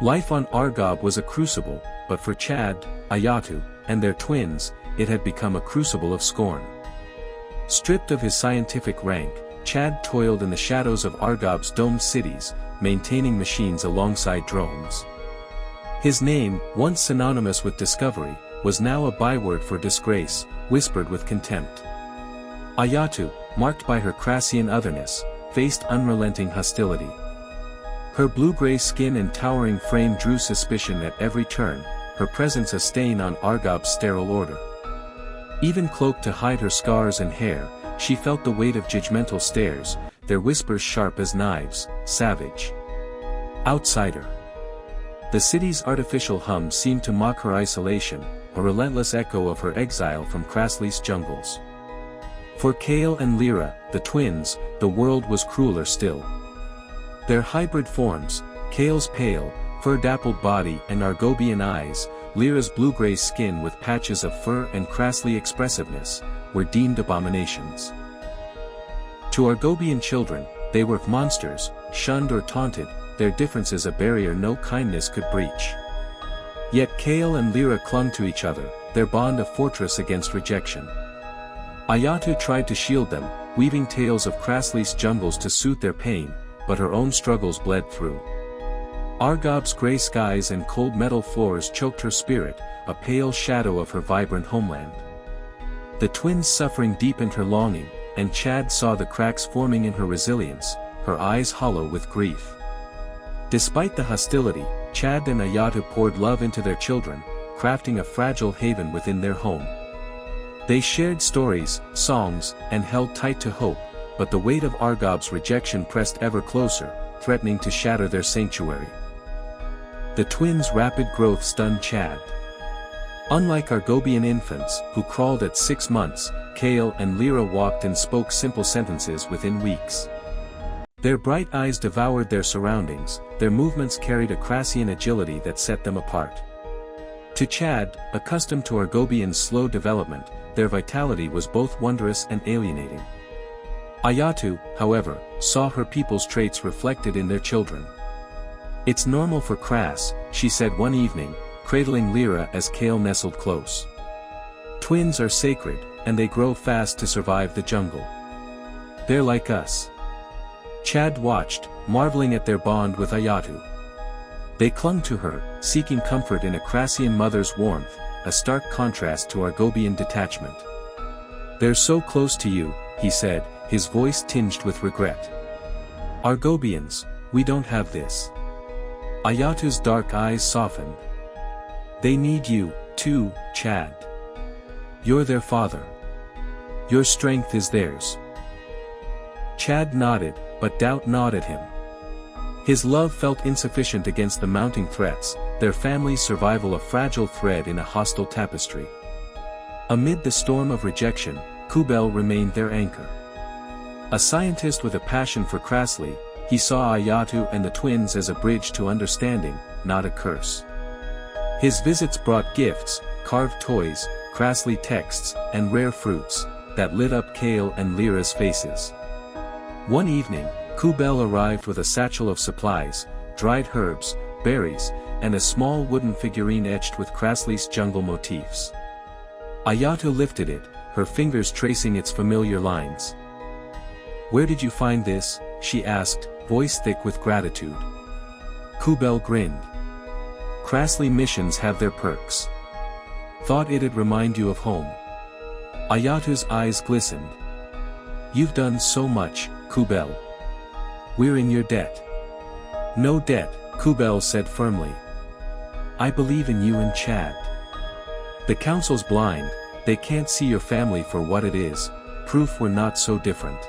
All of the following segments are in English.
Life on Argob was a crucible, but for Chad, Ayatu, and their twins, it had become a crucible of scorn. Stripped of his scientific rank, Chad toiled in the shadows of Argob's domed cities, maintaining machines alongside drones. His name, once synonymous with discovery, was now a byword for disgrace, whispered with contempt. Ayatu, marked by her Crassian otherness, faced unrelenting hostility. Her blue-gray skin and towering frame drew suspicion at every turn, her presence a stain on Argob's sterile order. Even cloaked to hide her scars and hair, she felt the weight of judgmental stares, their whispers sharp as knives, savage. Outsider. The city's artificial hum seemed to mock her isolation, a relentless echo of her exile from Krasli's jungles. For Kale and Lyra, the twins, the world was crueler still. Their hybrid forms, Kale's pale, fur-dappled body and Argobian eyes, Lyra's blue-gray skin with patches of fur and Krasli expressiveness, were deemed abominations. To Argobian children, they were monsters, shunned or taunted, their differences a barrier no kindness could breach. Yet Kale and Lyra clung to each other, their bond a fortress against rejection. Ayatu tried to shield them, weaving tales of Krasli's jungles to soothe their pain, but her own struggles bled through. Argob's gray skies and cold metal floors choked her spirit, a pale shadow of her vibrant homeland. The twins' suffering deepened her longing, and Chad saw the cracks forming in her resilience, her eyes hollow with grief. Despite the hostility, Chad and Ayatu poured love into their children, crafting a fragile haven within their home. They shared stories, songs, and held tight to hope, but the weight of Argob's rejection pressed ever closer, threatening to shatter their sanctuary. The twins' rapid growth stunned Chad. Unlike Argobian infants, who crawled at 6 months, Kale and Lyra walked and spoke simple sentences within weeks. Their bright eyes devoured their surroundings, their movements carried a Crassian agility that set them apart. To Chad, accustomed to Argobian's slow development, their vitality was both wondrous and alienating. Ayatu, however, saw her people's traits reflected in their children. "It's normal for Kras," she said one evening, cradling Lyra as Kale nestled close. "Twins are sacred, and they grow fast to survive the jungle. They're like us." Chad watched, marveling at their bond with Ayatu. They clung to her, seeking comfort in a Crassian mother's warmth, a stark contrast to Argobian detachment. "They're so close to you," he said, his voice tinged with regret. "Argobians, we don't have this." Ayatu's dark eyes softened. "They need you, too, Chad. You're their father. Your strength is theirs." Chad nodded, but doubt gnawed at him. His love felt insufficient against the mounting threats, their family's survival a fragile thread in a hostile tapestry. Amid the storm of rejection, Kubel remained their anchor. A scientist with a passion for Krasli, he saw Ayatu and the twins as a bridge to understanding, not a curse. His visits brought gifts, carved toys, Krasli texts, and rare fruits, that lit up Kale and Lyra's faces. One evening, Kubel arrived with a satchel of supplies, dried herbs, berries, and a small wooden figurine etched with Krasli's jungle motifs. Ayatu lifted it, her fingers tracing its familiar lines. "Where did you find this?" she asked, voice thick with gratitude. Kubel grinned. "Krasli missions have their perks. Thought it'd remind you of home." Ayatu's eyes glistened. "You've done so much, Kubel. We're in your debt." "No debt," Kubel said firmly. "I believe in you and Chad. The council's blind, they can't see your family for what it is, proof we're not so different."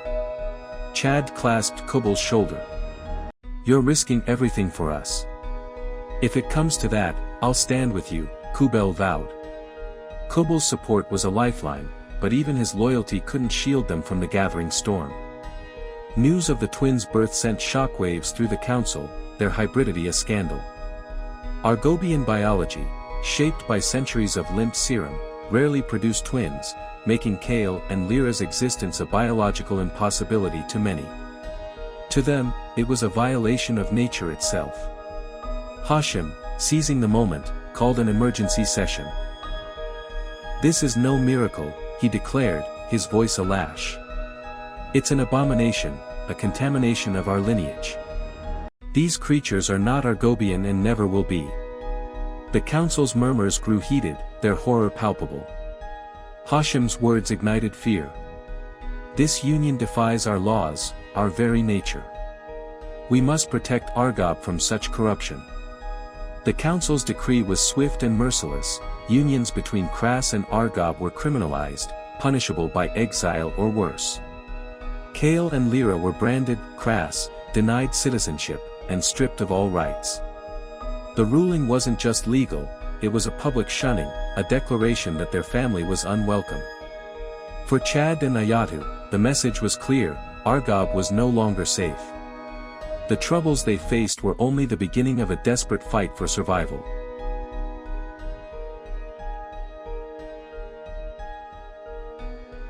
Chad clasped Kubel's shoulder. "You're risking everything for us." "If it comes to that, I'll stand with you," Kubel vowed. Kubel's support was a lifeline, but even his loyalty couldn't shield them from the gathering storm. News of the twins' birth sent shockwaves through the council, their hybridity a scandal. Argobian biology, shaped by centuries of limp serum, rarely produced twins, making Kale and Lyra's existence a biological impossibility to many. To them, it was a violation of nature itself. Hashim, seizing the moment, called an emergency session. "This is no miracle," he declared, his voice a lash. "It's an abomination, a contamination of our lineage. These creatures are not Argobian and never will be." The council's murmurs grew heated, their horror palpable. Hashim's words ignited fear. "This union defies our laws, our very nature. We must protect Argob from such corruption." The council's decree was swift and merciless. Unions between Kras and Argob were criminalized, punishable by exile or worse. Kale and Lyra were branded, Kras, denied citizenship, and stripped of all rights. The ruling wasn't just legal, it was a public shunning, a declaration that their family was unwelcome. For Chad and Ayatu, the message was clear: Argob was no longer safe. The troubles they faced were only the beginning of a desperate fight for survival.